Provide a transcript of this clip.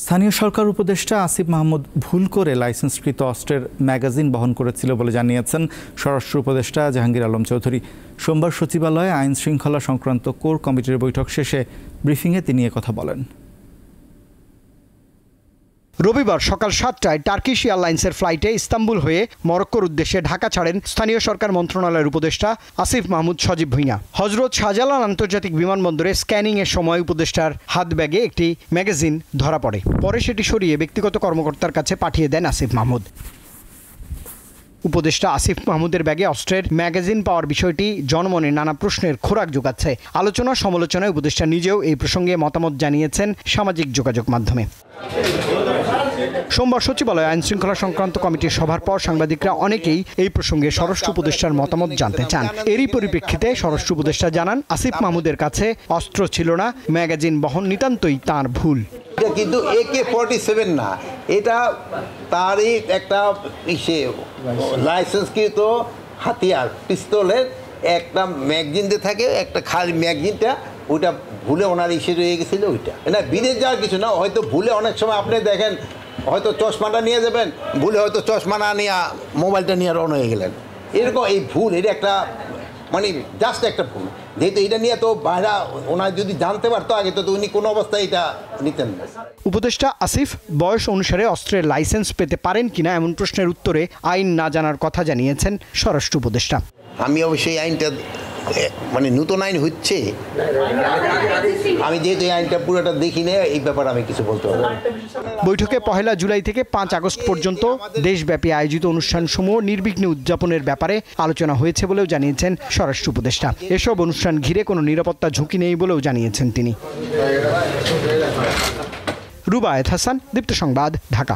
স্থানীয় সরকার উপদেষ্টা আসিফ মাহমুদ ভুল করে লাইসেন্সকৃত অস্ত্রের ম্যাগাজিন বহন করেছিল বলে জানিয়েছেন স্বরাষ্ট্র উপদেষ্টা জাহাঙ্গীর আলম চৌধুরী। সোমবার সচিবালয়ে আইন শৃঙ্খলা সংক্রান্ত কোর কমিটির বৈঠক শেষে ব্রিফিংয়ে তিনি একথা বলেন। রবিবার সকাল ৭টায় টার্কিশ এয়ারলাইন্সের ফ্লাইটে ইস্তাম্বুল হয়ে মরক্কোর উদ্দেশ্যে ঢাকা ছাড়েন স্থানীয় সরকার মন্ত্রণালয়ের উপদেষ্টা আসিফ মাহমুদ সজীব ভুঁইয়া। হজরত শাহজালাল আন্তর্জাতিক বিমানবন্দরে স্ক্যানিংয়ের সময় উপদেষ্টার হাত ব্যাগে একটি ম্যাগাজিন ধরা পড়ে। পরে সেটি সরিয়ে ব্যক্তিগত কর্মকর্তার কাছে পাঠিয়ে দেন আসিফ মাহমুদ। উপদেষ্টা আসিফ মাহমুদের ব্যাগে অস্ত্রের ম্যাগাজিন পাওয়ার বিষয়টি জনমনে নানা প্রশ্নের খোরাক যোগাচ্ছে। আলোচনা সমালোচনায় উপদেষ্টা নিজেও এই প্রসঙ্গে মতামত জানিয়েছেন সামাজিক যোগাযোগ মাধ্যমে। সোমবার সচিবালয়ে আইন শৃঙ্খলা সংক্রান্ত কমিটির সভার পর সাংবাদিকরা অনেকেই এই প্রসঙ্গে স্বরাষ্ট্র উপদেষ্টার মতামত জানতে চান। এরই পরিপ্রেক্ষিতে স্বরাষ্ট্র উপদেষ্টা জানান, আসিফ মাহমুদের কাছে অস্ত্র ছিল না, ম্যাগাজিন বহন নিতান্তই তাঁর ভুল। এটা কিন্তু AK-47 না, এটা তারই একটা লাইসেন্সকৃত হাতিয়ার পিস্তলের একটা ম্যাগজিন দিয়ে থাকে, একটা খালি ম্যাগজিনটা ওইটা ভুলে ওনার রয়ে গেছিল। ওইটা না বিদেশ যাওয়ার কিছু না, হয়তো ভুলে অনেক সময় আপনি দেখেন হয়তো চশমাটা নিয়ে যাবেন, ভুলে হয়তো চশমা না নিয়ে মোবাইলটা নিয়ে রওনা হয়ে গেলেন। এরকম এই ভুল, এটা একটা মানে জাস্ট একটা ভুল। যেহেতু এটা নিয়ে তো বাইরে ওনার যদি জানতে পারতো আগে তো উনি কোনো অবস্থায় এটা নিতেন না। উপদেষ্টা আসিফ বয়স অনুসারে অস্ত্রের লাইসেন্স পেতে পারেন কিনা এমন প্রশ্নের উত্তরে আইন না জানার কথা জানিয়েছেন স্বরাষ্ট্র উপদেষ্টা। আমি অবশ্যই আইনটা মানে নতুন আইন হচ্ছে, আমি যেহেতু এই আইনটা পুরোটা দেখি না, এই ব্যাপারে আমি কিছু বলতে পারবো। বৈঠকে 1 জুলাই থেকে 5 আগস্ট পর্যন্ত দেশব্যাপী আয়োজিত অনুষ্ঠানসমূহ নির্বিঘ্নে উদযাপনের ব্যাপারে আলোচনা হয়েছে বলেও জানিয়েছেন স্বরাষ্ট্র উপদেষ্টা। এসব অনুষ্ঠান ঘিরে কোনো নিরাপত্তা ঝুঁকি নেই বলেও জানিয়েছেন তিনি। রুবায়েত হাসান, দীপ্ত সংবাদ, ঢাকা।